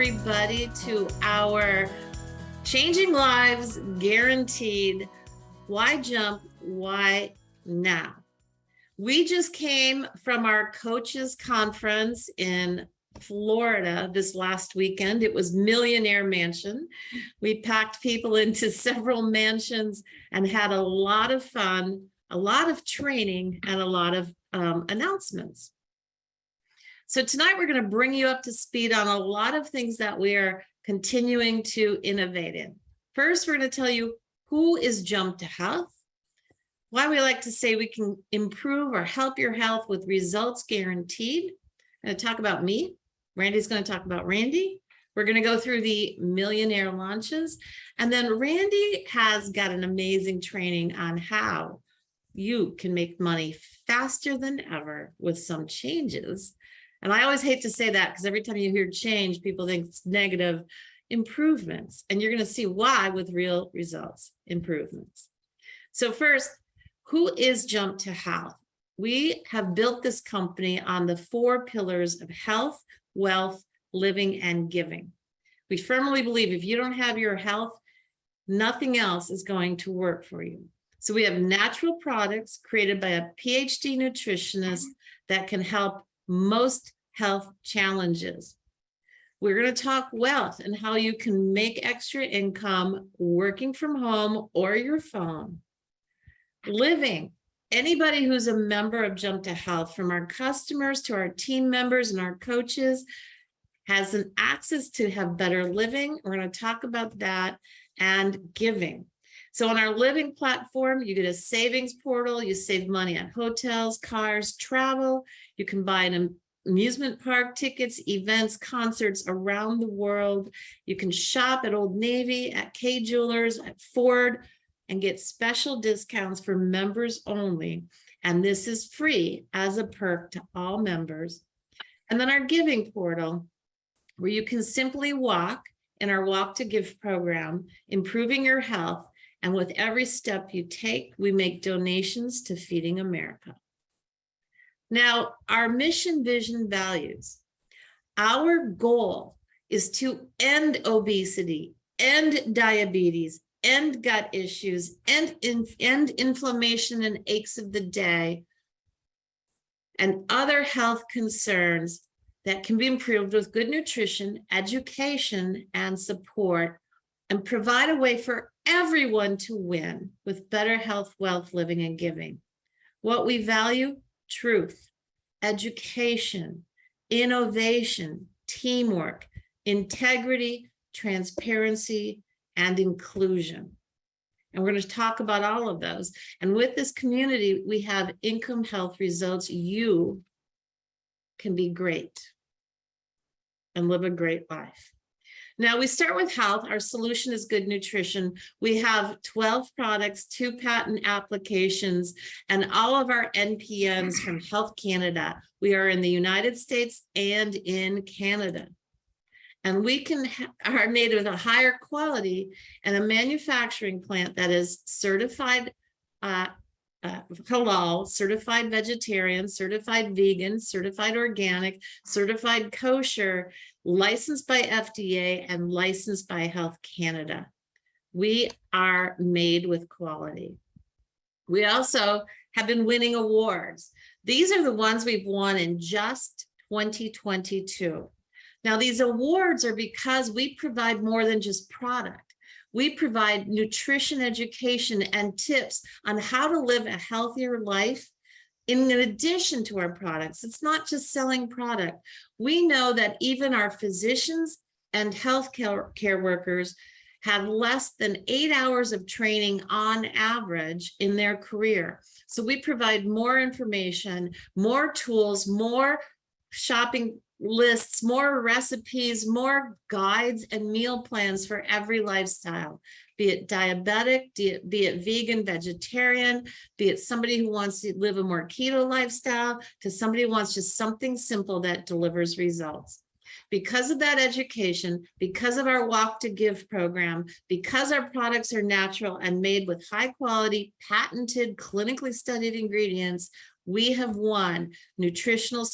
everybody to our Changing Lives Guaranteed. Why jump? Why now? We just came from our coaches conference in Florida this last weekend. It was Millionaire Mansion. We packed people into several mansions and had a lot of fun, a lot of training, and a lot of announcements. So tonight we're going to bring you up to speed on a lot of things that we are continuing to innovate in. First, we're going to tell you who is Jump to Health, why we like to say we can improve or help your health with results guaranteed. I'm going to talk about me. Randy's going to talk about Randy. We're going to go through the millionaire launches. And then Randy has got an amazing training on how you can make money faster than ever with some changes. And I always hate to say that because every time you hear change, people think it's negative. Improvements. And you're going to see why with real results, improvements. So first, who is Jump to Health? We have built this company on the 4 pillars of health, wealth, living, and giving. We firmly believe if you don't have your health, nothing else is going to work for you. So we have natural products created by a PhD nutritionist that can help most health challenges. We're going to talk wealth and how you can make extra income working from home or your phone. Living, anybody who's a member of Jump to Health, from our customers to our team members and our coaches, has an access to have better living. We're going to talk about that, and giving. So on our living platform, you get a savings portal. You save money on hotels, cars, travel. You can buy an amusement park tickets, events, concerts around the world. You can shop at Old Navy, at K Jewelers, at Ford, and get special discounts for members only. And this is free as a perk to all members. And then our giving portal, where you can simply walk in our Walk to Give program, improving your health. And with every step you take, we make donations to Feeding America. Now, our mission, vision, values. Our goal is to end obesity, end diabetes, end gut issues, end inflammation and aches of the day, and other health concerns that can be improved with good nutrition, education, and support, and provide a way for everyone to win with better health, wealth, living, and giving. What we value: truth, education, innovation, teamwork, integrity, transparency, and inclusion. And we're going to talk about all of those. And with this community, we have income, health, results. You can be great and live a great life. Now, we start with health. Our solution is good nutrition. We have 12 products, 2 patent applications, and all of our NPNs from Health Canada. We are in the United States and in Canada. And we are made with a higher quality and a manufacturing plant that is certified halal, certified vegetarian, certified vegan, certified organic, certified kosher, licensed by FDA, and licensed by Health Canada. We are made with quality. We also have been winning awards. These are the ones we've won in just 2022. Now, these awards are because we provide more than just product. We provide nutrition education and tips on how to live a healthier life in addition to our products. It's not just selling product. We know that even our physicians and healthcare workers have less than 8 hours of training on average in their career. So we provide more information, more tools, more shopping lists, more recipes, more guides and meal plans for every lifestyle, be it diabetic, be it vegan, vegetarian, be it somebody who wants to live a more keto lifestyle, to somebody who wants just something simple that delivers results. Because of that education, because of our Walk to Give program, because our products are natural and made with high quality, patented, clinically studied ingredients, we have won nutritional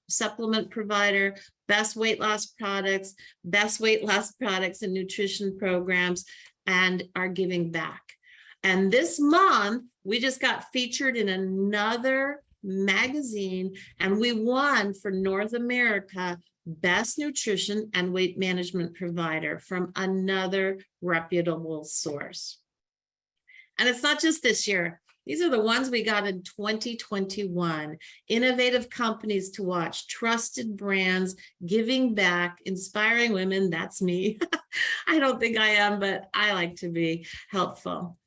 supplement provider, best weight loss products and nutrition programs, and are giving back. And this month, we just got featured in another magazine, and we won for North America best nutrition and weight management provider from another reputable source. And it's not just this year. These are the ones we got in 2021. Innovative companies to watch, trusted brands, giving back, inspiring women. That's me. I don't think I am, but I like to be helpful.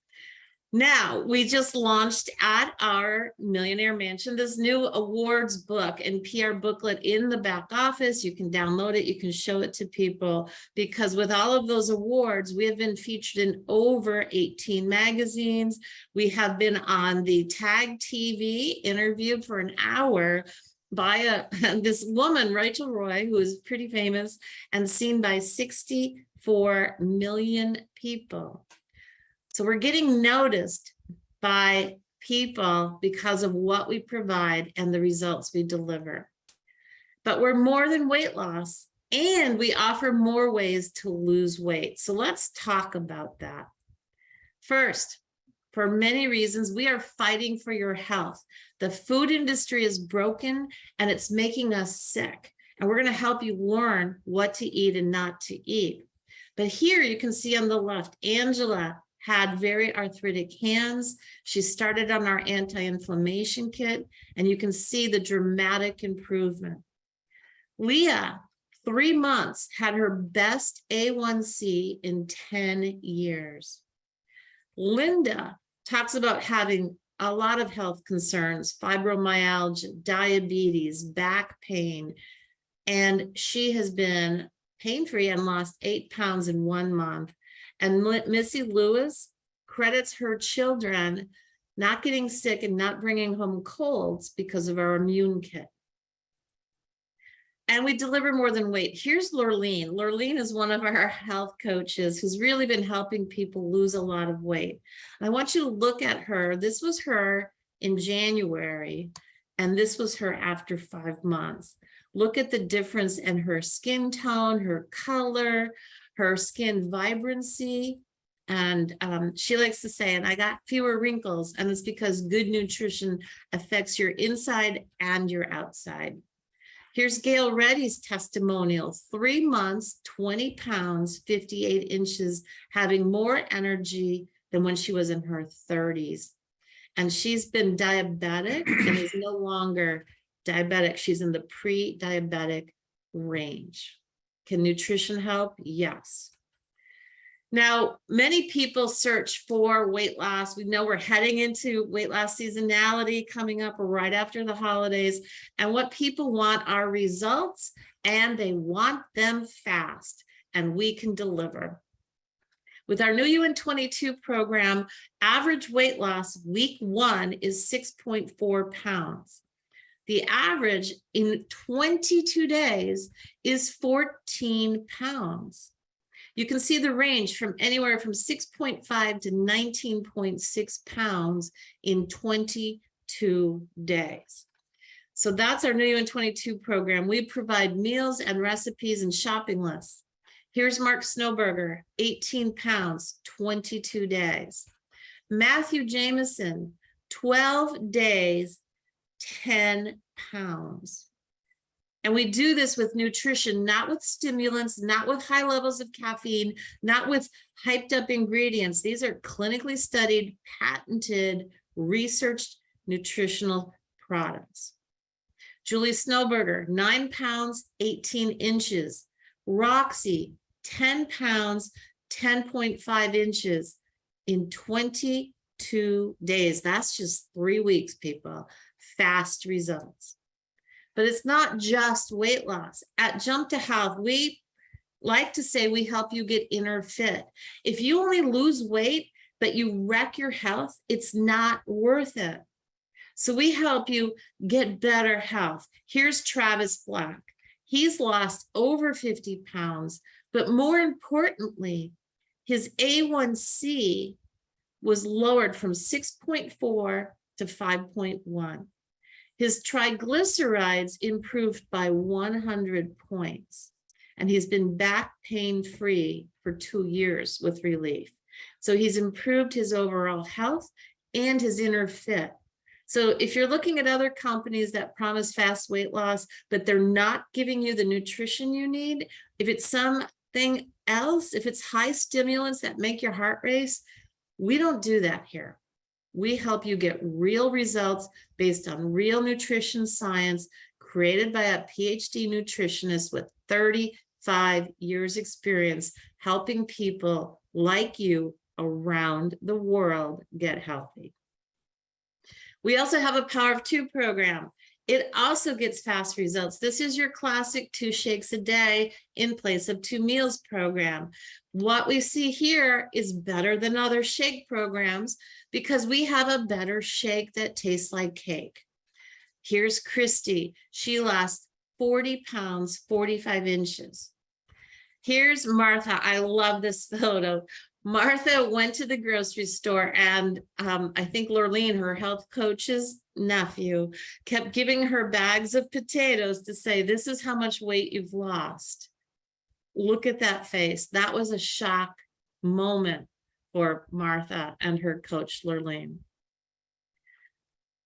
Now, we just launched at our Millionaire Mansion this new awards book and PR booklet in the back office. You can download it, you can show it to people, because with all of those awards, we have been featured in over 18 magazines. We have been on the Tag TV, interviewed for an hour by this woman, Rachel Roy, who is pretty famous and seen by 64 million people. So we're getting noticed by people because of what we provide and the results we deliver. But we're more than weight loss, and we offer more ways to lose weight. So let's talk about that. First, for many reasons, we are fighting for your health. The food industry is broken and it's making us sick. And we're going to help you learn what to eat and not to eat. But here you can see on the left, Angela had very arthritic hands. She started on our anti-inflammation kit, and you can see the dramatic improvement. Leah, 3 months, had her best A1C in 10 years. Linda talks about having a lot of health concerns, fibromyalgia, diabetes, back pain, and she has been pain-free and lost 8 pounds in 1 month. And Missy Lewis credits her children not getting sick and not bringing home colds because of our immune kit. And we deliver more than weight. Here's Lurleen. Lurleen is one of our health coaches who's really been helping people lose a lot of weight. I want you to look at her. This was her in January, and this was her after 5 months. Look at the difference in her skin tone, her color, her skin vibrancy. And she likes to say, and I got fewer wrinkles, and it's because good nutrition affects your inside and your outside. Here's Gail Reddy's testimonial, 3 months, 20 pounds, 58 inches, having more energy than when she was in her 30s. And she's been diabetic and is no longer diabetic. She's in the pre-diabetic range. Can nutrition help? Yes. Now, many people search for weight loss. We know we're heading into weight loss seasonality coming up right after the holidays. And what people want are results, and they want them fast, and we can deliver. With our new UN22 program, average weight loss week 1 is 6.4 pounds. The average in 22 days is 14 pounds. You can see the range from anywhere from 6.5 to 19.6 pounds in 22 days. So that's our new UN22 program. We provide meals and recipes and shopping lists. Here's Mark Snowberger, 18 pounds, 22 days. Matthew Jameson, 12 days, 10 pounds. And we do this with nutrition, not with stimulants, not with high levels of caffeine, not with hyped up ingredients. These are clinically studied, patented, researched nutritional products. Julie Snowberger, 9 pounds, 18 inches. Roxy, 10 pounds, 10.5 inches in 22 days. That's just 3 weeks, people. Fast results. But it's not just weight loss. At Jump to Health, we like to say we help you get inner fit. If you only lose weight, but you wreck your health, it's not worth it. So we help you get better health. Here's Travis Black. He's lost over 50 pounds, but more importantly, his A1C was lowered from 6.4 to 5.1. His triglycerides improved by 100 points, and he's been back pain-free for 2 years with relief. So he's improved his overall health and his inner fit. So if you're looking at other companies that promise fast weight loss, but they're not giving you the nutrition you need, if it's something else, if it's high stimulants that make your heart race, we don't do that here. We help you get real results based on real nutrition science created by a PhD nutritionist with 35 years experience helping people like you around the world get healthy. We also have a Power of 2 program. It also gets fast results. This is your classic 2 shakes a day in place of 2 meals program. What we see here is better than other shake programs because we have a better shake that tastes like cake. Here's Christy. She lost 40 pounds, 45 inches. Here's Martha. I love this photo. Martha went to the grocery store and I think Lurleen, her health coach's nephew, kept giving her bags of potatoes to say, this is how much weight you've lost. Look at that face. That was a shock moment for Martha and her coach, Lurleen.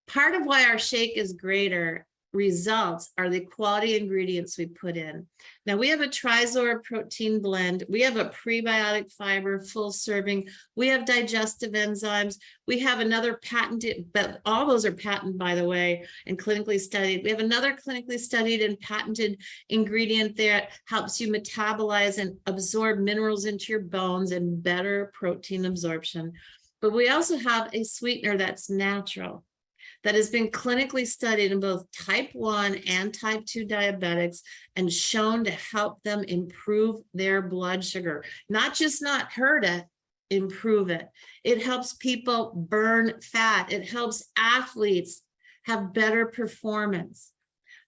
Part of why our shake is greater results are the quality ingredients we put in. Now we have a Trizor protein blend. We have a prebiotic fiber, full serving. We have digestive enzymes. We have another patented, but all those are patented, by the way, and clinically studied. We have another clinically studied and patented ingredient that helps you metabolize and absorb minerals into your bones and better protein absorption. But we also have a sweetener that's natural, that has been clinically studied in both type 1 and type 2 diabetics and shown to help them improve their blood sugar. Not just not hurt it, improve it. It helps people burn fat. It helps athletes have better performance.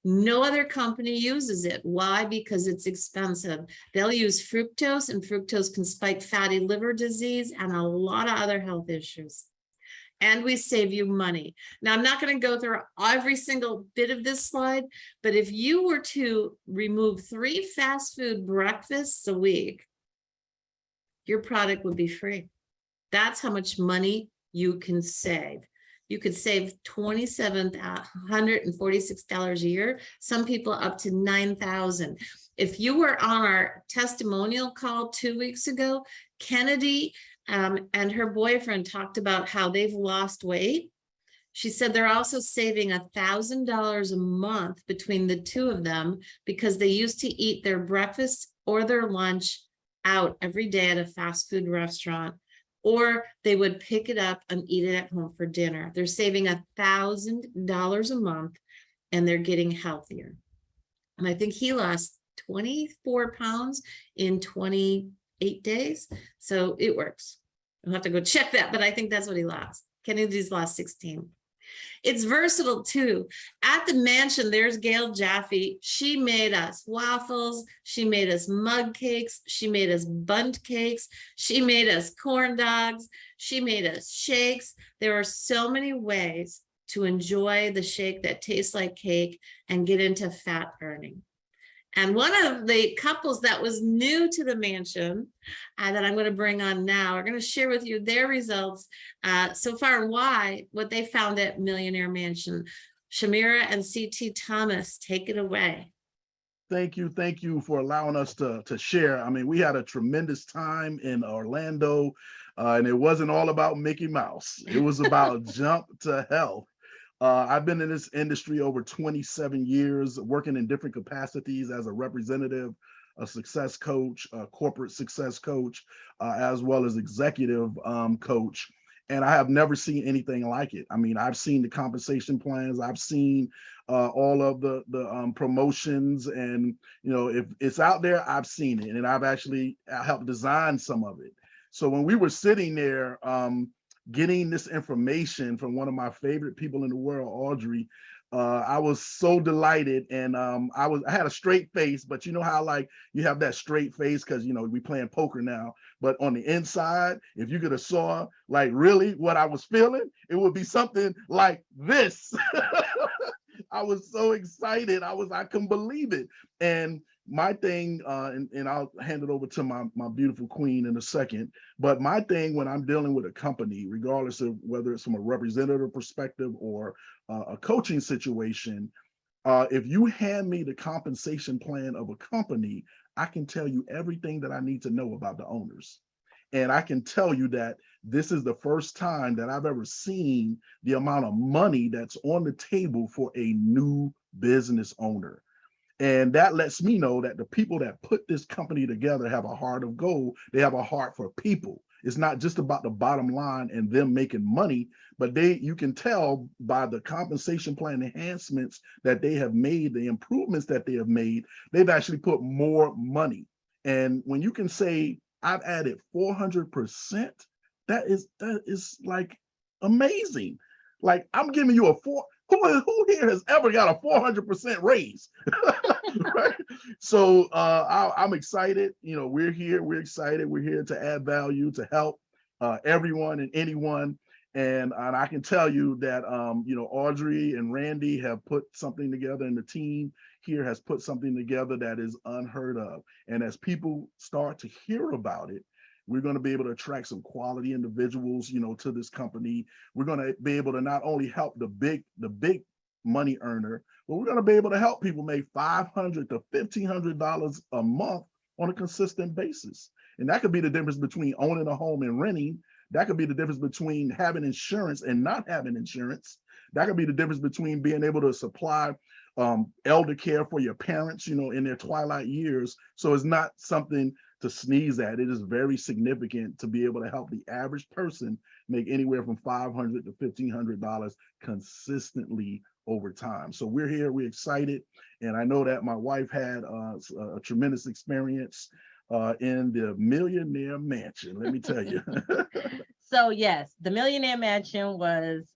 No other company uses it. Why? Because it's expensive. They'll use fructose, and fructose can spike fatty liver disease and a lot of other health issues. And we save you money. Now, I'm not going to go through every single bit of this slide, but if you were to remove 3 fast food breakfasts a week, your product would be free. That's how much money you can save. You could save $2,746 a year. Some people up to $9,000. If you were on our testimonial call 2 weeks ago, Kennedy and her boyfriend talked about how they've lost weight. She said they're also saving $1,000 a month between the two of them because they used to eat their breakfast or their lunch out every day at a fast food restaurant, or they would pick it up and eat it at home for dinner. They're saving $1,000 a month and they're getting healthier. And I think he lost 24 pounds in 28 days. So it works. I'll have to go check that, but I think that's what he lost. Kennedy's lost 16. It's versatile too. At the mansion, there's Gail Jaffe. She made us waffles. She made us mug cakes. She made us bundt cakes. She made us corn dogs. She made us shakes. There are so many ways to enjoy the shake that tastes like cake and get into fat burning. And one of the couples that was new to the mansion that I'm going to bring on now are going to share with you their results so far and why, what they found at Millionaire Mansion. Shamira and CT Thomas, take it away. Thank you for allowing us to share. I mean, we had a tremendous time in Orlando, and it wasn't all about Mickey Mouse. It was about jump to health. I've been in this industry over 27 years, working in different capacities as a representative, a success coach, a corporate success coach, as well as executive coach. And I have never seen anything like it. I mean, I've seen the compensation plans, I've seen all of the promotions, and if it's out there, I've seen it, and I've actually helped design some of it. So when we were sitting there, getting this information from one of my favorite people in the world, Audrey, I was so delighted, and I had a straight face, but you know how like you have that straight face because you know we playing poker now, but on the inside, if you could have saw like really what I was feeling, it would be something like this. I was so excited. I couldn't believe it. And my thing, and I'll hand it over to my beautiful queen in a second. But my thing when I'm dealing with a company, regardless of whether it's from a representative perspective or a coaching situation, if you hand me the compensation plan of a company, I can tell you everything that I need to know about the owners. And I can tell you that this is the first time that I've ever seen the amount of money that's on the table for a new business owner. And that lets me know that the people that put this company together have a heart of gold. They have a heart for people. It's not just about the bottom line and them making money, but you can tell by the compensation plan enhancements that they have made, the improvements that they have made, they've actually put more money. And when you can say, I've added 400%, that is like amazing. Like I'm giving you a who here has ever got a 400% raise? Right? So I'm excited. You know, we're here. We're excited. We're here to add value, to help everyone and anyone. And I can tell you that, you know, Audrey and Randy have put something together, and the team here has put something together that is unheard of. And as people start to hear about it, we're going to be able to attract some quality individuals, you know, to this company. We're going to be able to not only help the big money earner, but we're going to be able to help people make $500 to $1,500 a month on a consistent basis. And that could be the difference between owning a home and renting. That could be the difference between having insurance and not having insurance. That could be the difference between being able to supply elder care for your parents, you know, in their twilight years. So it's not something to sneeze at. It is very significant to be able to help the average person make anywhere from $500 to $1,500 consistently over time. So we're here, we're excited. And I know that my wife had a tremendous experience in the Millionaire Mansion, let me tell you. So yes, the Millionaire Mansion was,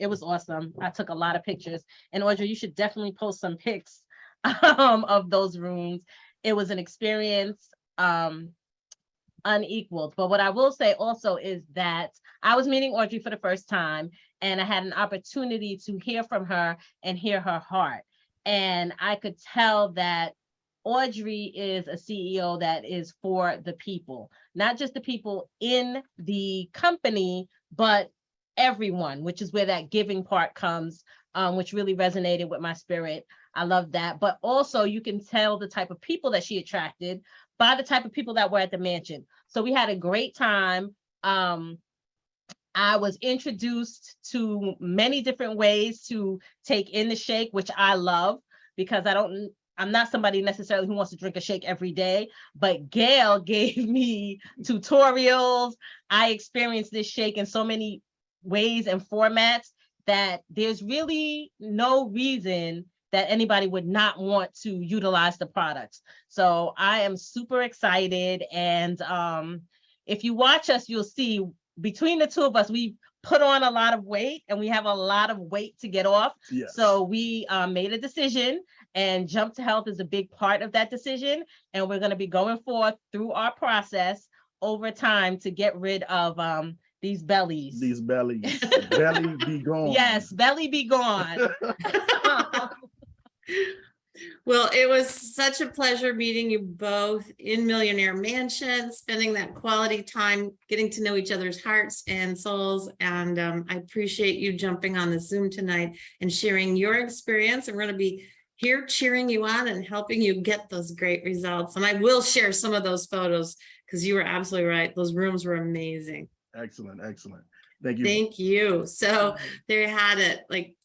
it was awesome. I took a lot of pictures, and Audrey, you should definitely post some pics of those rooms. It was an experience unequaled. But what I will say also is that I was meeting Audrey for the first time, and I had an opportunity to hear from her and hear her heart. And I could tell that Audrey is a CEO that is for the people, not just the people in the company, but everyone, which is where that giving part comes, which really resonated with my spirit. I love that. But also you can tell the type of people that she attracted by the type of people that were at the mansion. So we had a great time. I was introduced to many different ways to take in the shake, which I love because I'm not somebody necessarily who wants to drink a shake every day, but Gail gave me tutorials. I experienced this shake in so many ways and formats that there's really no reason that anybody would not want to utilize the products. So I am super excited. And if you watch us, you'll see between the two of us, we put on a lot of weight and we have a lot of weight to get off. Yes. So we made a decision, and Jump to Health is a big part of that decision. And we're going to be going forth through our process over time to get rid of these bellies. These bellies. Belly be gone. Yes, belly be gone. Well, it was such a pleasure meeting you both in Millionaire Mansion, spending that quality time, getting to know each other's hearts and souls. And I appreciate you jumping on the Zoom tonight and sharing your experience. And we're going to be here cheering you on and helping you get those great results. And I will share some of those photos because you were absolutely right. Those rooms were amazing. Excellent. Excellent. Thank you. Thank you. So there you had it. Like,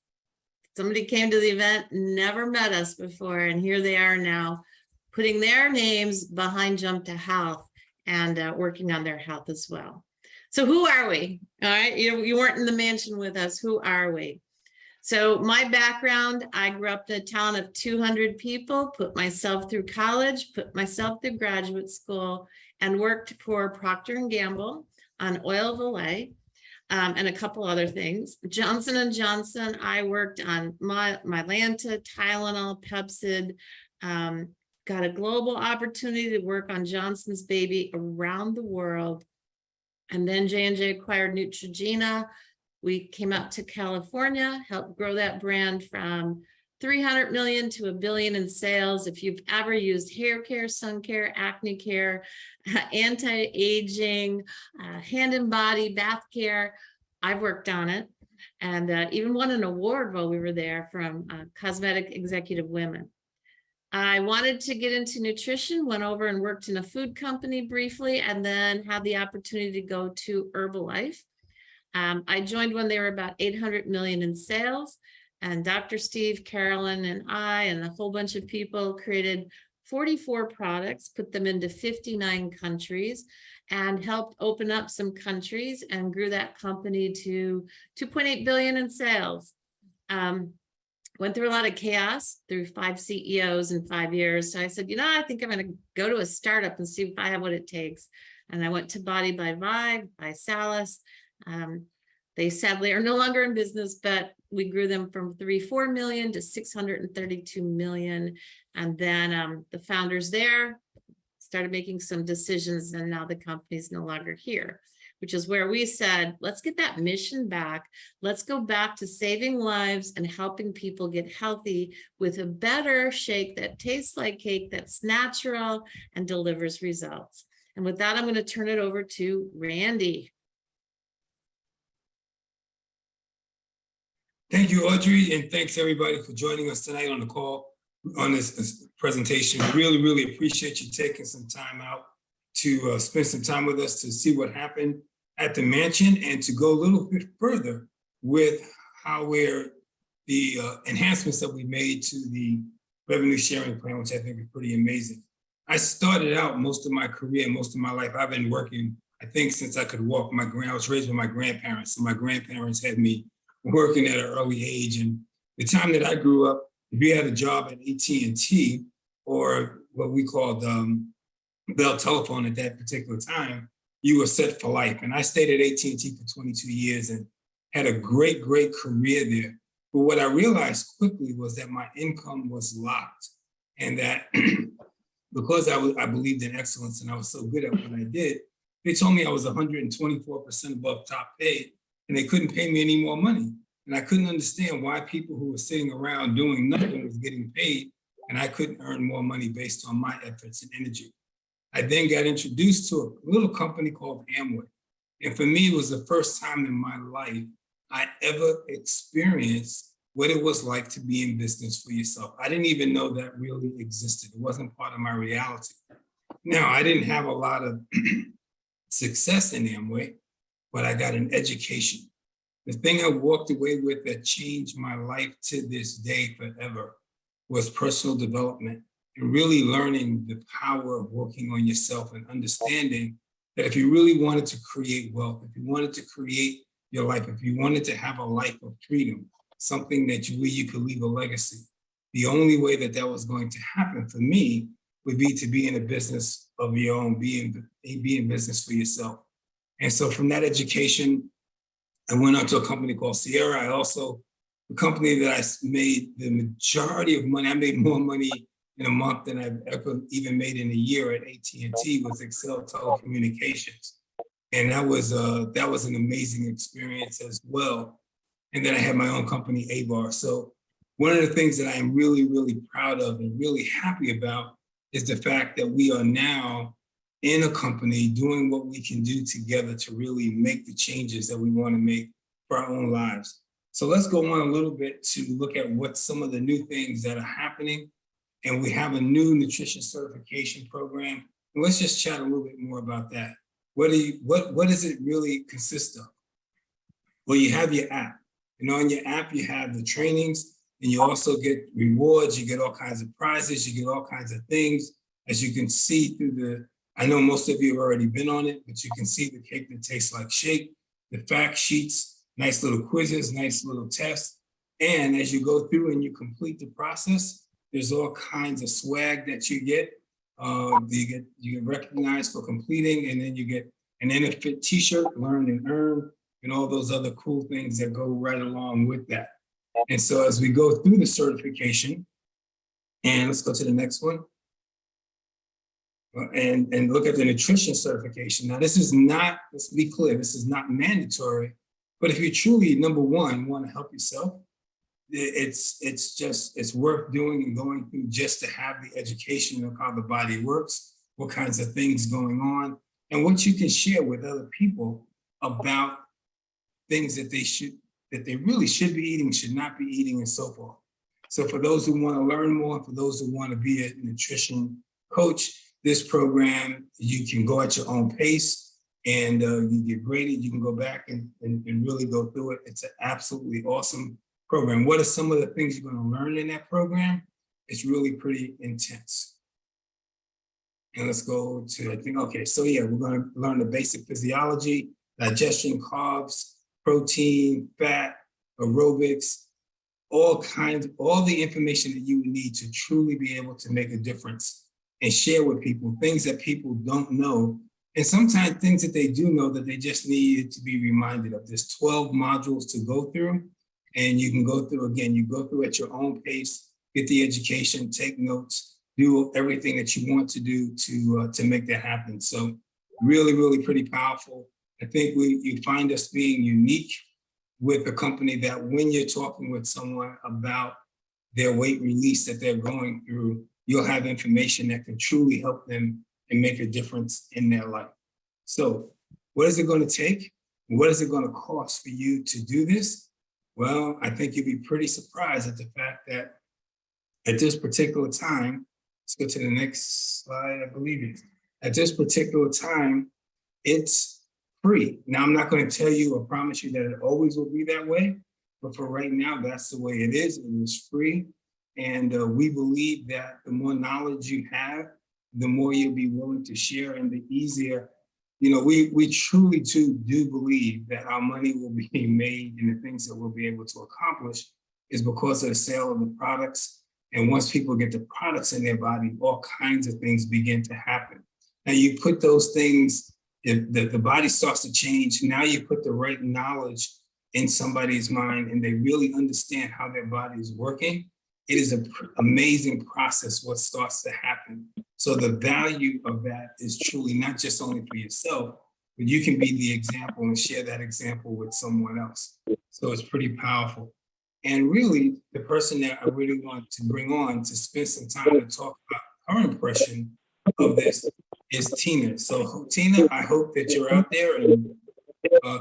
somebody came to the event, never met us before, and here they are now putting their names behind Jump to Health and working on their health as well. So who are we? All right, you weren't in the mansion with us. Who are we? So my background, I grew up in a town of 200 people, put myself through college, put myself through graduate school, and worked for Procter & Gamble on Oil of Olay. and a couple other things. Johnson & Johnson, I worked on Mylanta, Tylenol, Pepcid, got a global opportunity to work on Johnson's Baby around the world. And then J&J acquired Neutrogena. We came out to California, helped grow that brand from 300 million to $1 billion in sales. If you've ever used hair care, sun care, acne care, anti-aging, hand and body, bath care, I've worked on it. And even won an award while we were there from Cosmetic Executive Women. I wanted to get into nutrition, went over and worked in a food company briefly, and then had the opportunity to go to Herbalife. I joined when they were about 800 million in sales, and Dr. Steve, Carolyn, and I, and a whole bunch of people created 44 products, put them into 59 countries, and helped open up some countries and grew that company to 2.8 billion in sales. Went through a lot of chaos through 5 CEOs in 5 years. So I said, I think I'm going to go to a startup and see if I have what it takes. And I went to Body by Vibe, by Salis. They sadly are no longer in business, but we grew them from 3-4 million to 632 million. And then the founders there started making some decisions, and now the company's no longer here, which is where we said, let's get that mission back. Let's go back to saving lives and helping people get healthy with a better shake that tastes like cake, that's natural and delivers results. And with that, I'm going to turn it over to Randy. Thank you, Audrey, and thanks everybody for joining us tonight on the call, on this presentation. Really, really appreciate you taking some time out to spend some time with us to see what happened at the mansion, and to go a little bit further with how the enhancements that we made to the revenue sharing plan, which I think is pretty amazing. I started out most of my career, most of my life, I've been working, I think since I could walk. I was raised with my grandparents, so my grandparents had me working at an early age. And the time that I grew up, if you had a job at AT&T, or what we called Bell Telephone at that particular time, you were set for life. And I stayed at AT&T for 22 years and had a great, great career there. But what I realized quickly was that my income was locked, and that because I believed in excellence and I was so good at what I did, they told me I was 124% above top paid, and they couldn't pay me any more money. And I couldn't understand why people who were sitting around doing nothing was getting paid, and I couldn't earn more money based on my efforts and energy. I then got introduced to a little company called Amway. And for me, it was the first time in my life I ever experienced what it was like to be in business for yourself. I didn't even know that really existed. It wasn't part of my reality. Now, I didn't have a lot of success in Amway, but I got an education. The thing I walked away with that changed my life to this day forever was personal development, and really learning the power of working on yourself, and understanding that if you really wanted to create wealth, if you wanted to create your life, if you wanted to have a life of freedom, something where you could leave a legacy, the only way that was going to happen for me would be to be in a business of your own, be in business for yourself. And so from that education, I went on to a company called Sierra. The company that I made the majority of money, I made more money in a month than I've ever even made in a year at AT&T, was Excel Telecommunications. And that was an amazing experience as well. And then I had my own company, ABAR. So one of the things that I am really, really proud of and really happy about is the fact that we are now in a company doing what we can do together to really make the changes that we want to make for our own lives. So let's go on a little bit to look at what some of the new things that are happening. And we have a new nutrition certification program. And let's just chat a little bit more about that. What does it really consist of? Well, you have your app. And on your app, you have the trainings, and you also get rewards. You get all kinds of prizes. You get all kinds of things. As you can see through I know most of you have already been on it, but you can see the cake that tastes like shake, the fact sheets, nice little quizzes, nice little tests. And as you go through and you complete the process, there's all kinds of swag that you get. You get recognized for completing, and then you get an NFIT t-shirt, Learn and Earn. and all those other cool things that go right along with that. And so as we go through the certification, and let's go to the next one. And look at the nutrition certification. Now, this is not, let's be clear, this is not mandatory, but if you truly, number one, want to help yourself, it's worth doing and going through just to have the education of how the body works, what kinds of things going on, and what you can share with other people about things that they really should be eating, should not be eating, and so forth. So for those who want to learn more, for those who want to be a nutrition coach, this program, you can go at your own pace and you get graded. You can go back and really go through it. It's an absolutely awesome program. What are some of the things you're going to learn in that program? It's really pretty intense. And let's go to, I think, okay, so yeah, we're going to learn the basic physiology, digestion, carbs, protein, fat, aerobics, all the information that you would need to truly be able to make a difference and share with people things that people don't know. And sometimes things that they do know that they just need to be reminded of. There's 12 modules to go through, and you can go through, again, you go through at your own pace, get the education, take notes, do everything that you want to do to make that happen. So really, really pretty powerful. I think you find us being unique with a company that when you're talking with someone about their weight release that they're going through, you'll have information that can truly help them and make a difference in their life. So what is it going to take? What is it going to cost for you to do this? Well, I think you'll be pretty surprised at the fact that at this particular time, let's go to the next slide, I believe it. At this particular time, it's free. Now, I'm not going to tell you or promise you that it always will be that way, but for right now, that's the way it is. It is free. And we believe that the more knowledge you have, the more you'll be willing to share and the easier, we truly do believe that our money will be made and the things that we'll be able to accomplish is because of the sale of the products. And once people get the products in their body, all kinds of things begin to happen. Now you put those things, if the body starts to change, now you put the right knowledge in somebody's mind and they really understand how their body is working. It is an amazing process what starts to happen. So the value of that is truly not just only for yourself, but you can be the example and share that example with someone else. So it's pretty powerful. And really, the person that I really want to bring on to spend some time to talk about her impression of this is Tina. So Tina, I hope that you're out there and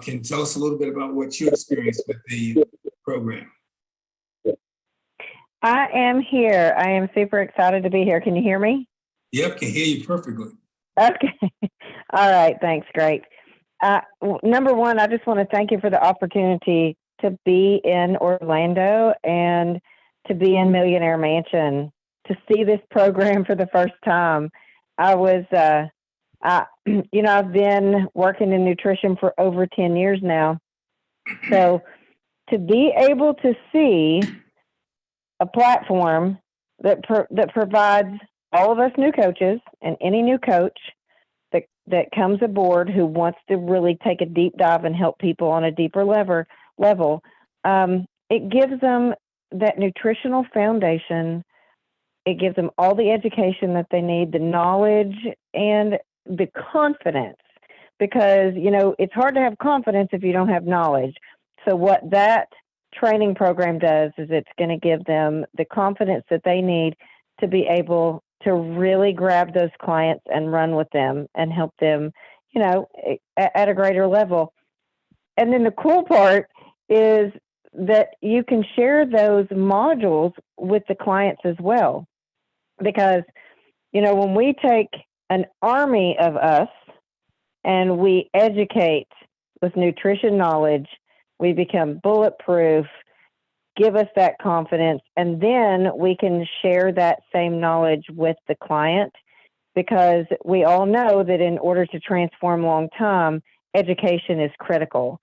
can tell us a little bit about what you experienced with the program. I am here. I am super excited to be here. Can you hear me? Yep, can hear you perfectly. Okay. All right. Thanks. Great. Number one, I just want to thank you for the opportunity to be in Orlando and to be in Millionaire Mansion, to see this program for the first time. I've been working in nutrition for over 10 years now. So to be able to see a platform that provides all of us new coaches and any new coach that comes aboard who wants to really take a deep dive and help people on a deeper level, it gives them that nutritional foundation. It gives them all the education that they need, the knowledge and the confidence, because, it's hard to have confidence if you don't have knowledge. So what that training program does is it's going to give them the confidence that they need to be able to really grab those clients and run with them and help them, at a greater level. And then the cool part is that you can share those modules with the clients as well. Because, when we take an army of us and we educate with nutrition knowledge, we become bulletproof, give us that confidence, and then we can share that same knowledge with the client, because we all know that in order to transform long term, education is critical.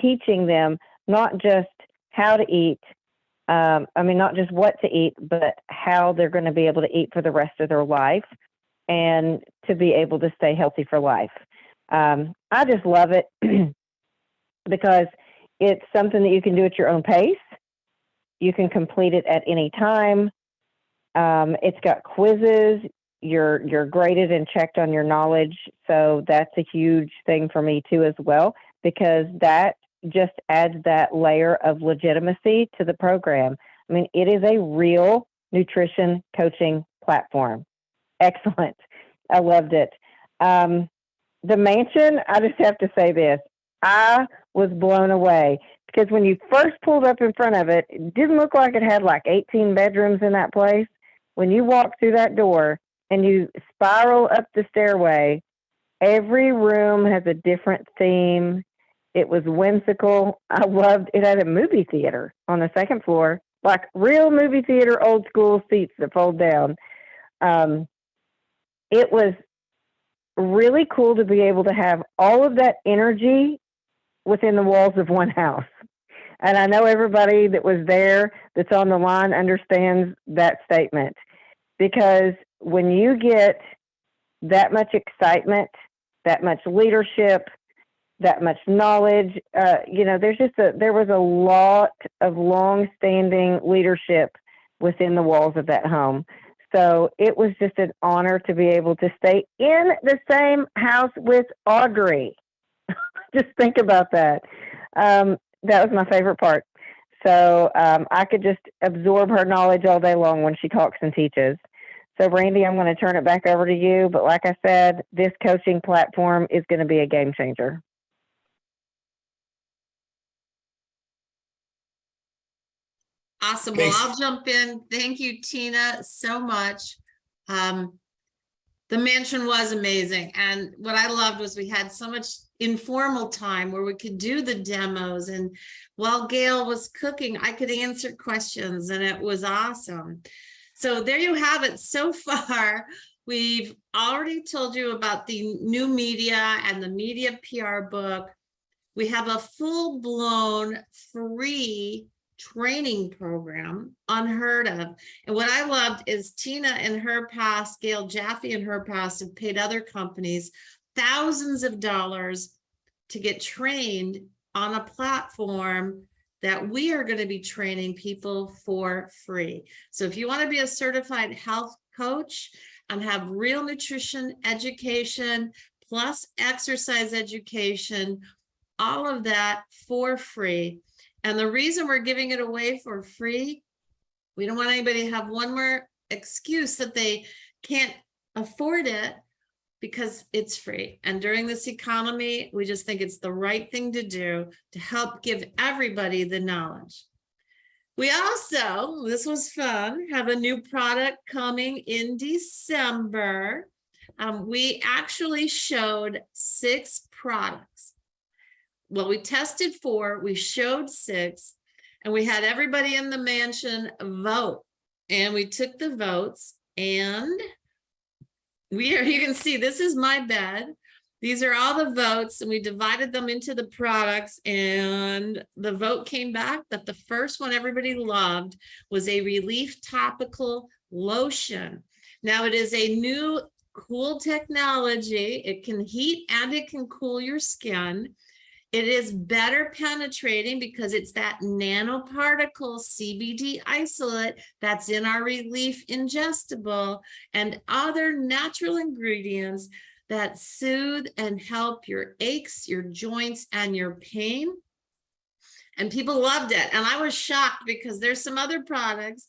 Teaching them not just how to eat, not just what to eat, but how they're going to be able to eat for the rest of their life and to be able to stay healthy for life. I just love it. because it's something that you can do at your own pace. You can complete it at any time. It's got quizzes. You're graded and checked on your knowledge. So that's a huge thing for me too as well, because that just adds that layer of legitimacy to the program. I mean, it is a real nutrition coaching platform. Excellent. I loved it. The mansion, I just have to say this. I was blown away because when you first pulled up in front of it, it didn't look like it had like 18 bedrooms in that place. When you walk through that door and you spiral up the stairway, every room has a different theme. It was whimsical. I loved it. Had a movie theater on the second floor, like real movie theater, old school seats that fold down. It was really cool to be able to have all of that energy within the walls of one house. And I know everybody that was there that's on the line understands that statement, because when you get that much excitement, that much leadership, that much knowledge, there was a lot of long-standing leadership within the walls of that home. So it was just an honor to be able to stay in the same house with Audrey. Just think about that. That was my favorite part. So I could just absorb her knowledge all day long when she talks and teaches. So Randy, I'm going to turn it back over to you. But like I said, this coaching platform is going to be a game changer. Awesome. Thanks. Well, I'll jump in. Thank you, Tina, so much. The mansion was amazing. And what I loved was we had so much informal time where we could do the demos. And while Gail was cooking, I could answer questions, and it was awesome. So there you have it. So far, we've already told you about the new media and the media PR book. We have a full-blown free training program, unheard of. And what I loved is Tina in her past, Gail Jaffe in her past, have paid other companies thousands of dollars to get trained on a platform that we are going to be training people for free. So if you want to be a certified health coach and have real nutrition education plus exercise education, all of that for free. And the reason we're giving it away for free, we don't want anybody to have one more excuse that they can't afford it, because it's free. And during this economy, we just think it's the right thing to do to help give everybody the knowledge. We also, this was fun, have a new product coming in December. We actually showed 6 products. Well, we tested 4, we showed 6, and we had everybody in the mansion vote. And we took the votes, and you can see this is my bed. These are all the votes, and we divided them into the products, and the vote came back that the first one everybody loved was a Relief Topical Lotion. Now it is a new cool technology. It can heat and it can cool your skin. It is better penetrating because it's that nanoparticle CBD isolate that's in our Relief ingestible and other natural ingredients that soothe and help your aches, your joints, and your pain. And people loved it. And I was shocked because there's some other products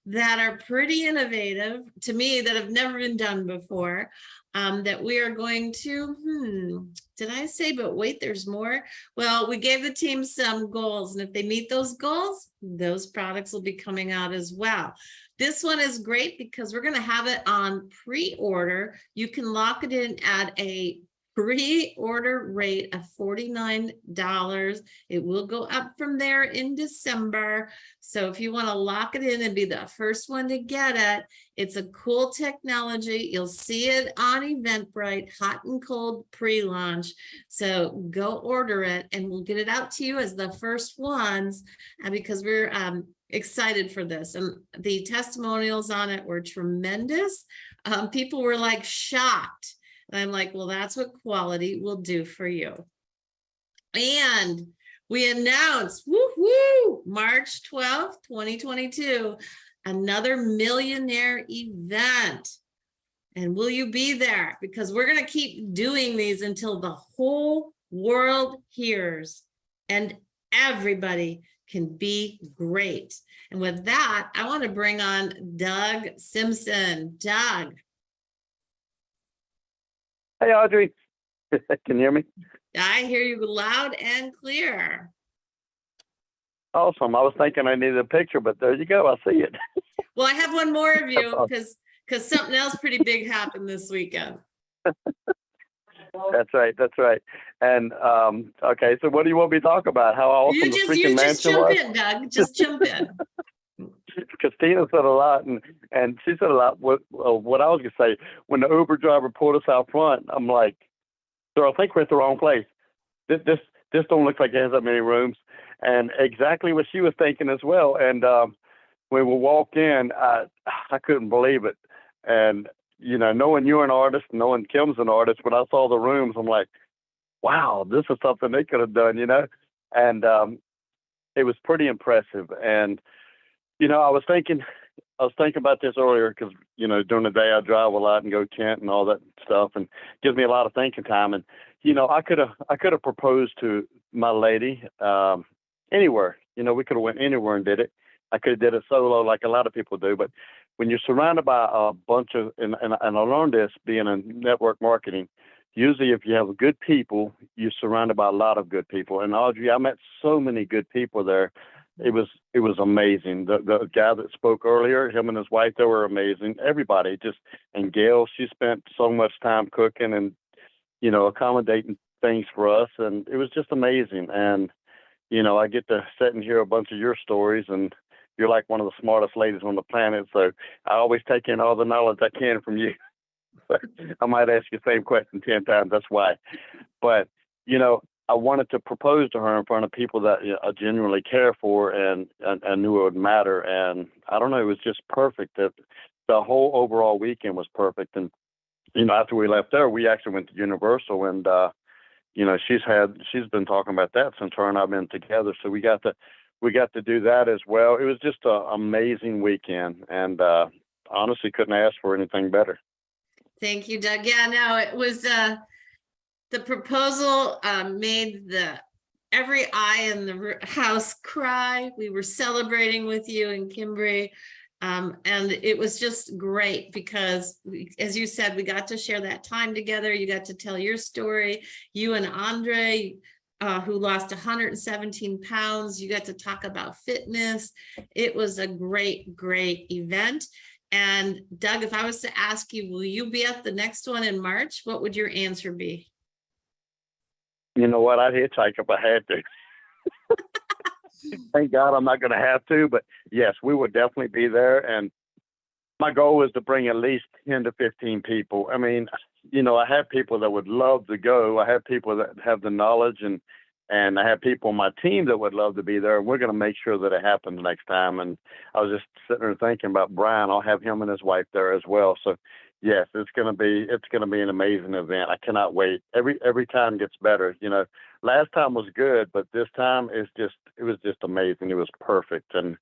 that are pretty innovative to me that have never been done before. That we are going to, did I say, but wait, there's more? Well, we gave the team some goals, and if they meet those goals, those products will be coming out as well. This one is great because we're going to have it on pre-order. You can lock it in at a pre-order rate of $49. It will go up from there in December. So if you want to lock it in and be the first one to get it, it's a cool technology. You'll see it on Eventbrite, hot and cold pre-launch. So go order it, and we'll get it out to you as the first ones, because we're excited for this. And the testimonials on it were tremendous. People were like shocked. And I'm like, well, that's what quality will do for you. And we announced, woo, March 12th, 2022, another millionaire event. And will you be there? Because we're going to keep doing these until the whole world hears and everybody can be great. And with that, I want to bring on Doug Simpson. Doug. Hey, Audrey. Can you hear me? I hear you loud and clear. Awesome. I was thinking I needed a picture, but there you go. I see it. Well, I have one more of you because something else pretty big happened this weekend. That's right. That's right. And okay, so what do you want me to talk about? How awesome You the just freaking jump mansion was? in, Doug. Just jump in. Christina said a lot, and she said a lot. What I was gonna say, when the Uber driver pulled us out front, I'm like, "Sir, I think we're at the wrong place. This don't look like it has that many rooms." And exactly what she was thinking as well. And when we walked in, I couldn't believe it. And you know, knowing you're an artist, knowing Kim's an artist, when I saw the rooms, I'm like, wow, this is something they could have done, you know? And it was pretty impressive. And, you know, I was thinking about this earlier because, you know, during the day I drive a lot and go tent and all that stuff, and gives me a lot of thinking time. And, you know, I could have proposed to my lady anywhere. You know, we could have went anywhere and did it. I could have did it solo like a lot of people do, but when you're surrounded by a bunch of, and I learned this being in network marketing, usually if you have good people, you're surrounded by a lot of good people. And Audrey, I met so many good people there. It was amazing. The guy that spoke earlier, him and his wife, they were amazing. Everybody and Gail, she spent so much time cooking and, you know, accommodating things for us. And it was just amazing. And, you know, I get to sit and hear a bunch of your stories, and you're like one of the smartest ladies on the planet. So I always take in all the knowledge I can from you. I might ask you the same question 10 times. That's why. But, you know, I wanted to propose to her in front of people that, you know, I genuinely care for and knew it would matter. And I don't know, it was just perfect. That the whole overall weekend was perfect. And, you know, after we left there, we actually went to Universal, and, you know, she's been talking about that since her and I've been together. So we got to do that as well. It was just an amazing weekend, and honestly couldn't ask for anything better. Thank you, Doug. Yeah, no, it was the proposal made every eye in the house cry. We were celebrating with you and Kimberly, and it was just great because, as you said, we got to share that time together. You got to tell your story. You and Audrey, who lost 117 pounds. You got to talk about fitness. It was a great, great event. And Doug, if I was to ask you, will you be at the next one in March? What would your answer be? You know what? I'd hitchhike if I had to. Thank God I'm not going to have to, but yes, we would definitely be there. And my goal is to bring at least 10 to 15 people. I mean, you know, I have people that would love to go. I have people that have the knowledge, and I have people on my team that would love to be there. And we're going to make sure that it happens next time. And I was just sitting there thinking about Brian. I'll have him and his wife there as well. So yes, it's going to be an amazing event. I cannot wait. Every time gets better. You know, last time was good, but this time it was just amazing. It was perfect. And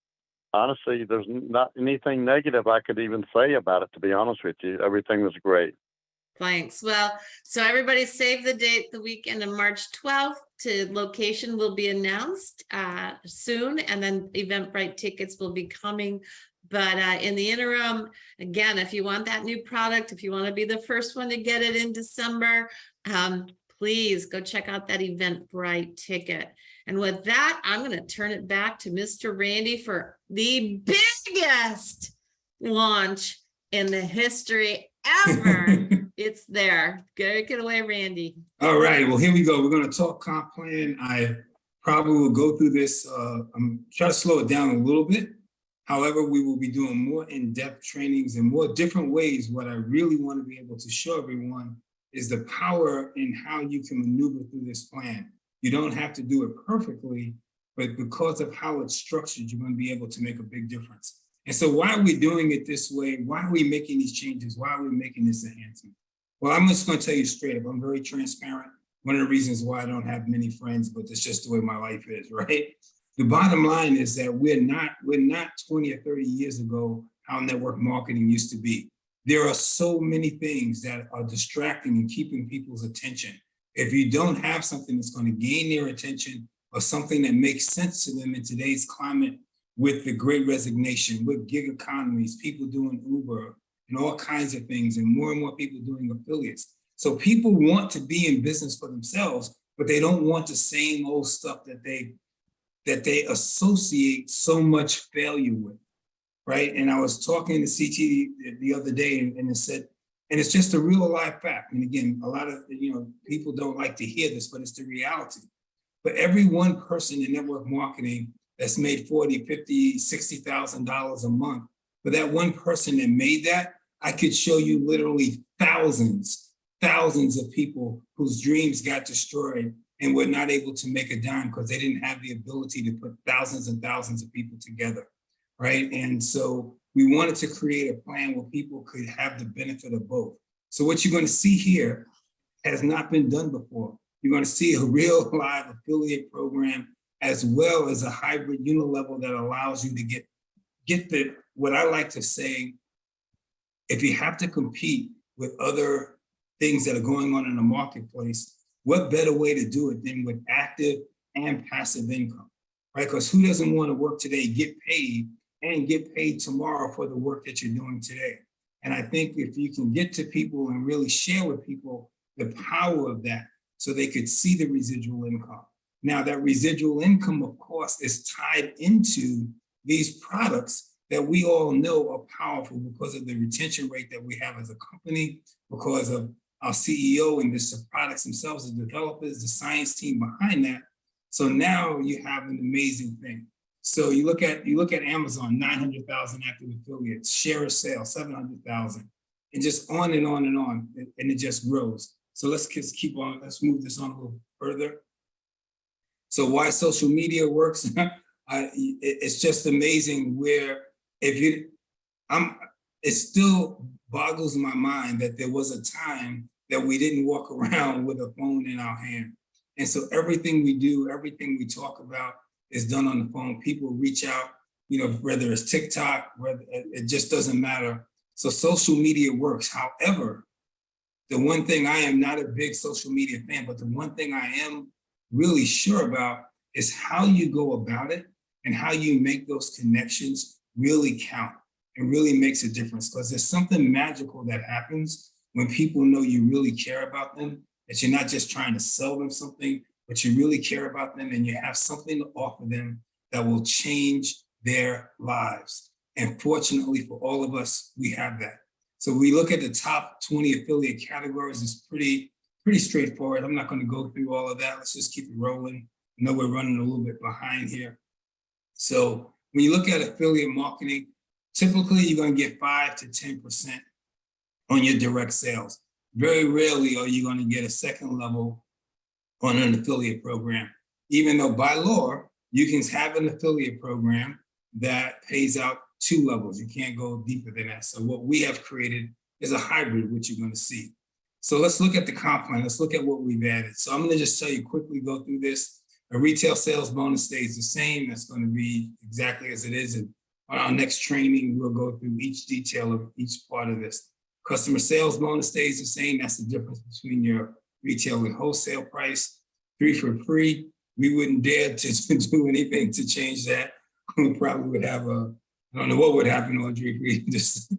honestly, there's not anything negative I could even say about it, to be honest with you. Everything was great. Thanks. Well, so everybody save the date, the weekend of March 12th. Location will be announced soon, and then Eventbrite tickets will be coming. But in the interim, again, if you want that new product, if you want to be the first one to get it in December, please go check out that Eventbrite ticket. And with that, I'm going to turn it back to Mr. Randy for the biggest launch in the history ever. It's there. Take it away, Randy. All right. Well, here we go. We're going to talk comp plan. I probably will go through this. I'm trying to slow it down a little bit. However, we will be doing more in-depth trainings in more different ways. What I really want to be able to show everyone is the power in how you can maneuver through this plan. You don't have to do it perfectly, but because of how it's structured, you're going to be able to make a big difference. And so why are we doing it this way? Why are we making these changes? Why are we making this enhancement? Well, I'm just going to tell you straight up. I'm very transparent. one of the reasons why I don't have many friends, but it's just the way my life is, right? The bottom line is that we're not 20 or 30 years ago how network marketing used to be. There are so many things that are distracting and keeping people's attention. If you don't have something that's going to gain their attention or something that makes sense to them in today's climate with the great resignation, with gig economies, people doing Uber and all kinds of things, and more people doing affiliates. So people want to be in business for themselves, but they don't want the same old stuff that they associate so much failure with, right? And I was talking to CT the other day, and it said, and it's just a real life fact. And again, a lot of people don't like to hear this, but it's the reality. For every one person in network marketing that's made $40,000, $50,000, $60,000 a month, for that one person that made that, I could show you literally thousands of people whose dreams got destroyed and were not able to make a dime because they didn't have the ability to put thousands and thousands of people together, right? And so we wanted to create a plan where people could have the benefit of both. So what you're going to see here has not been done before. You're going to see a real live affiliate program as well as a hybrid unilevel that allows you to get the, what I like to say, if you have to compete with other things that are going on in the marketplace, what better way to do it than with active and passive income, right? Because who doesn't want to work today, get paid, and get paid tomorrow for the work that you're doing today? And I think if you can get to people and really share with people the power of that so they could see the residual income. Now that residual income, of course, is tied into these products that we all know are powerful because of the retention rate that we have as a company, because of our CEO and the products themselves, the developers, the science team behind that. So now you have an amazing thing. So you look at Amazon, 900,000 active affiliates, share of sales, 700,000, and just on and on and on, and it just grows. So let's keep on, let's move this on a little further. So why social media works, it's just amazing where it still boggles my mind that there was a time that we didn't walk around with a phone in our hand. And so everything we do, everything we talk about is done on the phone. People reach out, whether it's TikTok, whether it just doesn't matter. So social media works. However, the one thing, I am not a big social media fan, but the one thing I am really sure about is how you go about it and how you make those connections really count and really makes a difference, because there's something magical that happens when people know you really care about them, that you're not just trying to sell them something, but you really care about them and you have something to offer them that will change their lives. And fortunately for all of us, we have that. So we look at the top 20 affiliate categories. It's pretty straightforward. I'm not going to go through all of that. Let's just keep it rolling. I know we're running a little bit behind here. So when you look at affiliate marketing, typically you're going to get 5 to 10% on your direct sales. Very rarely are you going to get a second level on an affiliate program, even though by law, you can have an affiliate program that pays out 2 levels. You can't go deeper than that. So what we have created is a hybrid, which you're going to see. So let's look at the comp plan. Let's look at what we've added. So I'm going to just tell you quickly, go through this. A retail sales bonus stays the same. That's going to be exactly as it is. And on our next training, we'll go through each detail of each part of this. Customer sales bonus stays the same. That's the difference between your retail and wholesale price. 3 for free. We wouldn't dare to do anything to change that. We probably would have I don't know what would happen, Audrey, if we just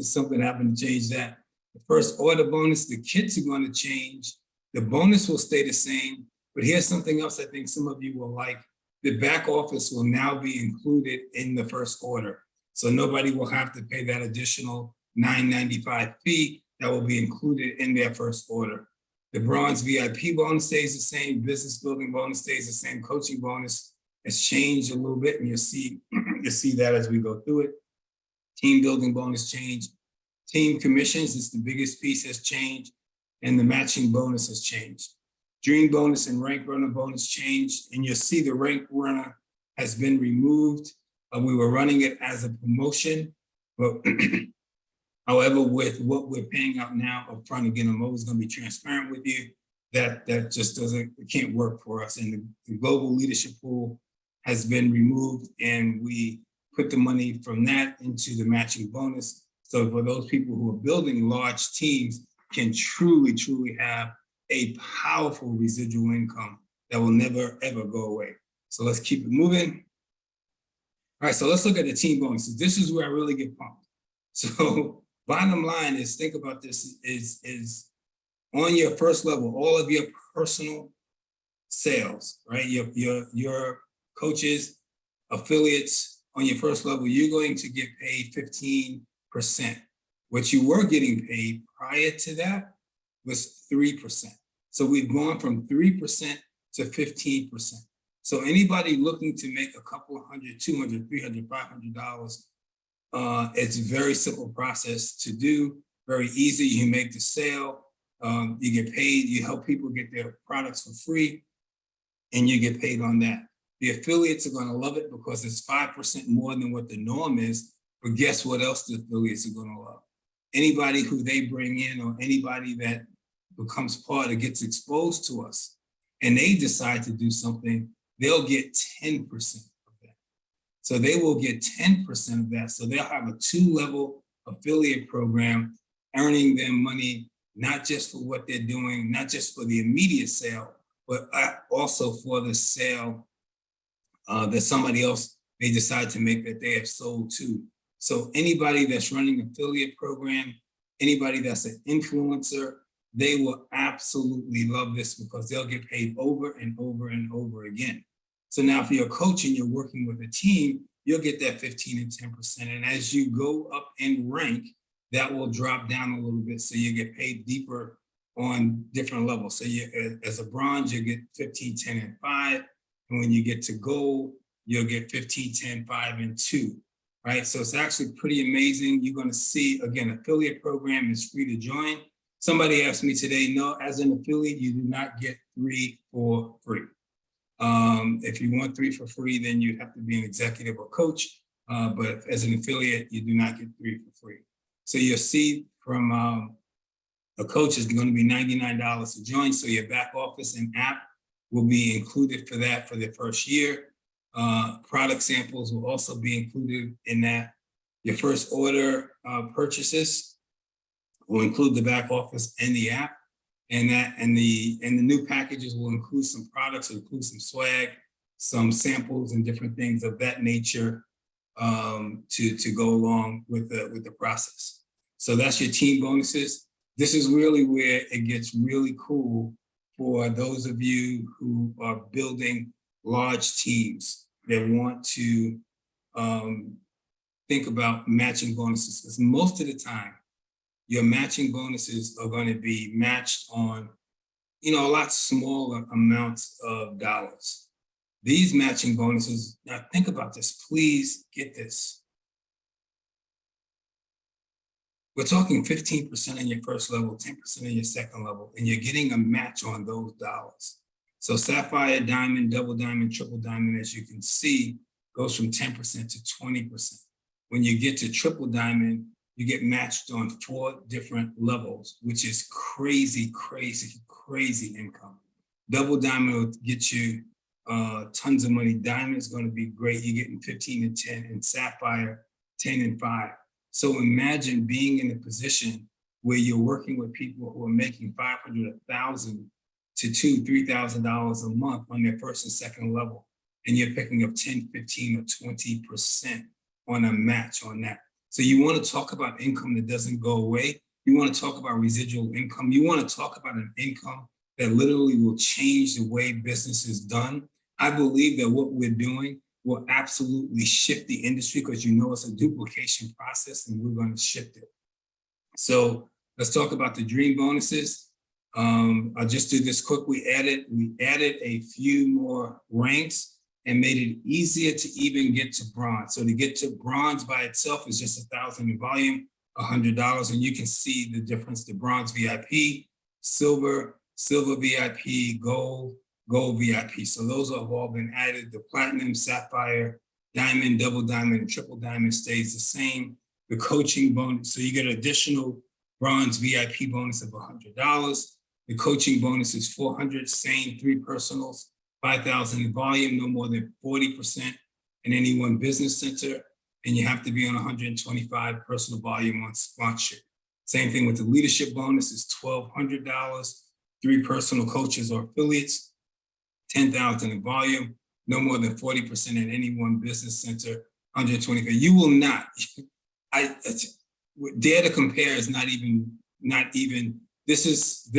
something happened to change that. The first order bonus, the kits are going to change. The bonus will stay the same. But here's something else I think some of you will like. The back office will now be included in the first order. So nobody will have to pay that additional $9.95 fee that will be included in their first order. The bronze VIP bonus stays the same. Business building bonus stays the same. Coaching bonus has changed a little bit, and you'll see that as we go through it. Team building bonus change. Team commissions is the biggest piece has changed, and the matching bonus has changed. Dream bonus and rank runner bonus changed, and you'll see the rank runner has been removed. We were running it as a promotion, but however, with what we're paying out now up front, again, I'm always going to be transparent with you. that just doesn't, it can't work for us. And the global leadership pool has been removed, and we put the money from that into the matching bonus. So for those people who are building large teams can truly, truly have a powerful residual income that will never, ever go away. So let's keep it moving. All right, so let's look at the team bonuses. This is where I really get pumped. So bottom line is, think about this, is on your first level, all of your personal sales, right? Your coaches, affiliates, on your first level, you're going to get paid 15%. What you were getting paid prior to that was 3%. So we've gone from 3% to 15%. So anybody looking to make a couple of $100, $200, $300, $500, it's a very simple process to do, very easy. You make the sale, you get paid, you help people get their products for free, and you get paid on that. The affiliates are going to love it because it's 5% more than what the norm is. But guess what else the affiliates are going to love? Anybody who they bring in, or anybody that becomes part or gets exposed to us, and they decide to do something, they'll get 10% of that. So they will get 10% of that. So they'll have a 2-level affiliate program, earning them money, not just for what they're doing, not just for the immediate sale, but also for the sale that somebody else may decide to make that they have sold to. So anybody that's running an affiliate program, anybody that's an influencer, they will absolutely love this because they'll get paid over and over and over again. So now if you're a coach and you're working with a team, you'll get that 15 and 10%. And as you go up in rank, that will drop down a little bit. So you get paid deeper on different levels. So you, as a bronze, you get 15, 10, and 5. And when you get to gold, you'll get 15, 10, 5, and 2, right? So it's actually pretty amazing. You're going to see, again, affiliate program is free to join. Somebody asked me today, no, as an affiliate, you do not get 3 for free. If you want 3 for free, then you have to be an executive or coach. But as an affiliate, you do not get 3 for free. So you'll see from a coach is going to be $99 to join. So your back office and app will be included for that for the first year. Product samples will also be included in that. Your first order purchases will include the back office and the app, and the new packages will include some products, will include some swag, some samples, and different things of that nature to go along with the process. So that's your team bonuses. This is really where it gets really cool for those of you who are building large teams that want to think about matching bonuses, because most of the time, your matching bonuses are going to be matched on, a lot smaller amounts of dollars. These matching bonuses, now think about this, please get this. We're talking 15% on your first level, 10% on your second level, and you're getting a match on those dollars. So Sapphire, Diamond, Double Diamond, Triple Diamond, as you can see, goes from 10% to 20%. When you get to Triple Diamond, you get matched on 4 different levels, which is crazy, crazy, crazy income. Double Diamond will get you tons of money. Diamond is going to be great. You're getting 15 and 10, and Sapphire, 10 and 5. So imagine being in a position where you're working with people who are making $500, $1,000 to $2,000, $3,000 a month on their first and second level, and you're picking up 10, 15, or 20% on a match on that. So you want to talk about income that doesn't go away. You want to talk about residual income. You want to talk about an income that literally will change the way business is done. I believe that what we're doing will absolutely shift the industry, because it's a duplication process, and we're going to shift it. So let's talk about the dream bonuses. I'll just do this quick. We added a few more ranks and made it easier to even get to bronze. So to get to bronze by itself is just $1,000 in volume, $100, and you can see the difference: the bronze VIP, silver VIP, gold VIP. So those have all been added. The platinum, sapphire, diamond, double diamond, and triple diamond stays the same. The coaching bonus, so you get an additional bronze VIP bonus of $100. The coaching bonus is 400, same 3 personals, 5,000 in volume, no more than 40% in any one business center. And you have to be on 125 personal volume on sponsorship. Same thing with the leadership bonus is $1,200, 3 personal coaches or affiliates, 10,000 in volume, no more than 40% in any one business center, 125. You will not, dare to compare is not even, this is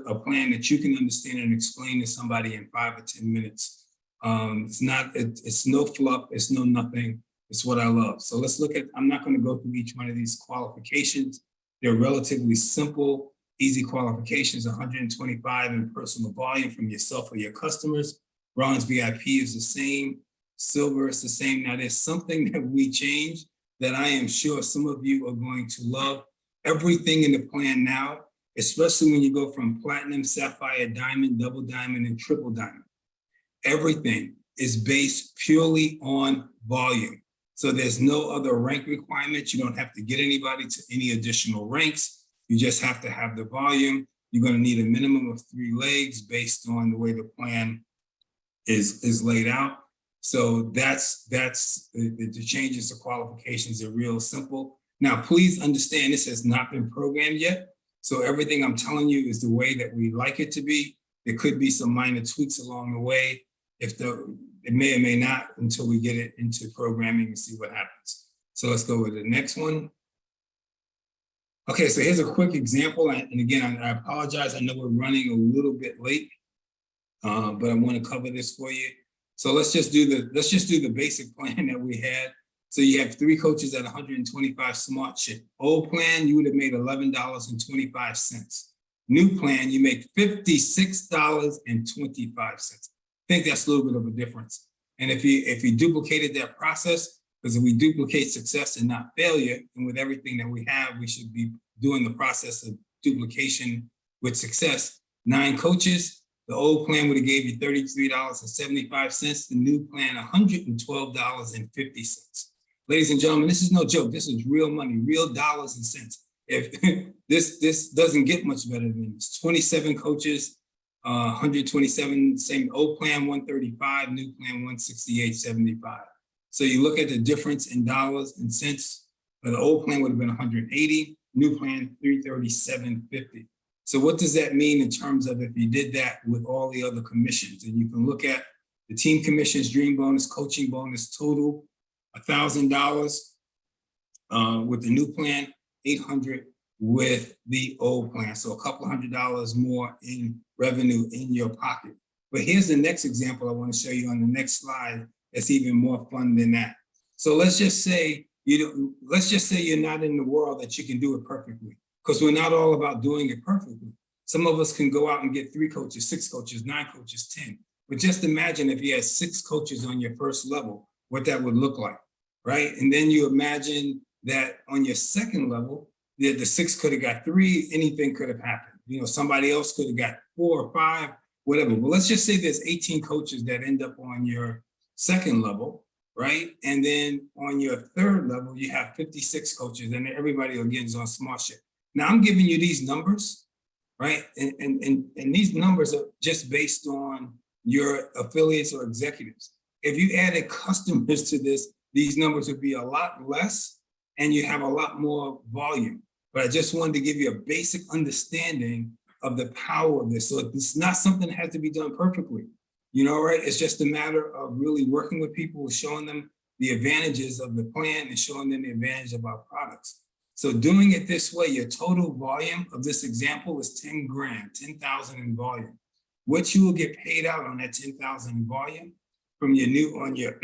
a plan that you can understand and explain to somebody in 5 or 10 minutes. It's no fluff, it's no nothing, it's what I love. So let's look at, I'm not gonna go through each one of these qualifications. They're relatively simple, easy qualifications, 125 in personal volume from yourself or your customers. Bronze VIP is the same, silver is the same. Now there's something that we changed that I am sure some of you are going to love. Everything in the plan now, especially when you go from platinum, sapphire, diamond, double diamond, and triple diamond. Everything is based purely on volume. So there's no other rank requirements. You don't have to get anybody to any additional ranks. You just have to have the volume. You're going to need a minimum of 3 legs based on the way the plan is laid out. So that's the changes to qualifications are real simple. Now, please understand this has not been programmed yet. So everything I'm telling you is the way that we like it to be. There could be some minor tweaks along the way. It may or may not until we get it into programming and see what happens. So let's go with the next one. Okay, so here's a quick example. And again, I apologize. I know we're running a little bit late, but I want to cover this for you. So let's just do the basic plan that we had. So you have 3 coaches at 125 smart shit. Old plan, you would have made $11.25. New plan, you make $56.25. I think that's a little bit of a difference. And if you duplicated that process, because if we duplicate success and not failure, and with everything that we have, we should be doing the process of duplication with success. 9 coaches, the old plan would have gave you $33.75. The new plan, $112.50. Ladies and gentlemen, this is no joke. This is real money, real dollars and cents. If this doesn't get much better than this. 27 coaches, 127, same old plan, 135, new plan, 168.75. So you look at the difference in dollars and cents. The old plan would have been 180, new plan, 337.50. So what does that mean in terms of if you did that with all the other commissions? And you can look at the team commissions, dream bonus, coaching bonus, total $1,000 with the new plan, $800 with the old plan. So a couple $100 more in revenue in your pocket. But here's the next example I want to show you on the next slide. That's even more fun than that. So let's just say you're not in the world that you can do it perfectly, because we're not all about doing it perfectly. Some of us can go out and get 3 coaches, 6 coaches, 9 coaches, 10. But just imagine if you had 6 coaches on your first level, what that would look like, right? And then you imagine that on your second level, the 6 could have got 3, anything could have happened. You know, somebody else could have got 4 or 5, whatever. But let's just say there's 18 coaches that end up on your second level, right? And then on your third level, you have 56 coaches, and everybody again is on smart shit. Now I'm giving you these numbers, right? And these numbers are just based on your affiliates or executives. If you added customers to this, these numbers would be a lot less, and you have a lot more volume. But I just wanted to give you a basic understanding of the power of this. So it's not something that has to be done perfectly, you know, right? It's just a matter of really working with people, showing them the advantages of the plan and showing them the advantage of our products. So doing it this way, your total volume of this example is 10 grand, 10,000 in volume. What you will get paid out on that 10,000 in volume from your new, on your,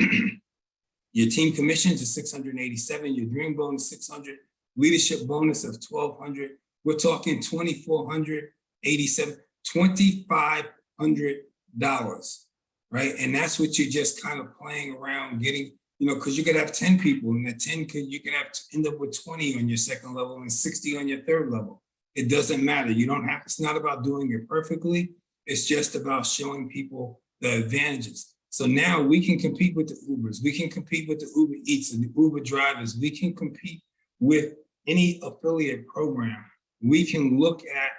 your team commissions is 687, your dream bonus 600, leadership bonus of 1,200. We're talking 2,487, $2,500, right? And that's what you're just kind of playing around getting, you know, because you could have 10 people, and that 10 you could have to end up with 20 on your second level and 60 on your third level. It doesn't matter. You don't have, it's not about doing it perfectly. It's just about showing people the advantages. So now we can compete with the Ubers. We can compete with the Uber Eats and the Uber drivers. We can compete with any affiliate program. We can look at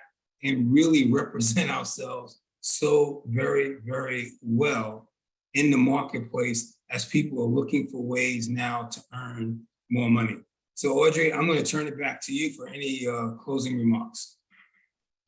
and really represent ourselves so very, very well in the marketplace as people are looking for ways now to earn more money. So Audrey, I'm going to turn it back to you for any closing remarks.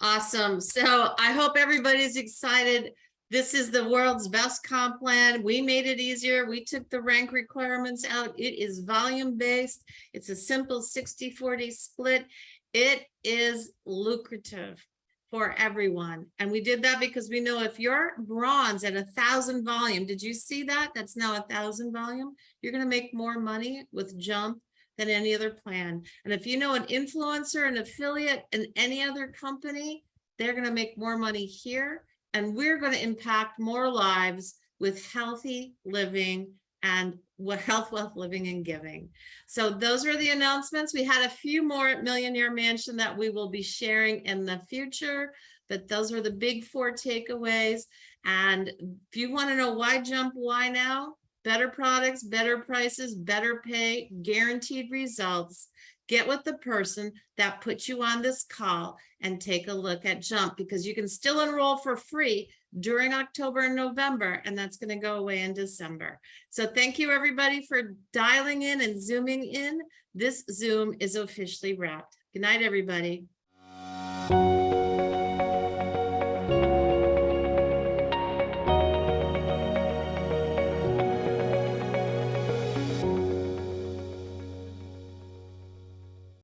Awesome. So I hope everybody's excited. This is the world's best comp plan. We made it easier. We took the rank requirements out. It is volume based. It's a simple 60-40 split. It is lucrative for everyone. And we did that because we know if you're bronze at 1,000 volume, did you see that? That's now 1,000 volume. You're going to make more money with Jump than any other plan. And if you know an influencer, an affiliate, and any other company, they're going to make more money here. And we're going to impact more lives with healthy living and health, wealth, living, and giving. So those are the announcements. We had a few more at Millionaire Mansion that we will be sharing in the future, but those are the big 4 takeaways. And if you want to know why Jump, why now? Better products, better prices, better pay, guaranteed results. Get with the person that put you on this call and take a look at Jump, because you can still enroll for free during October and November, and that's going to go away in December. So thank you everybody for dialing in and zooming in. This Zoom is officially wrapped. Good night, everybody.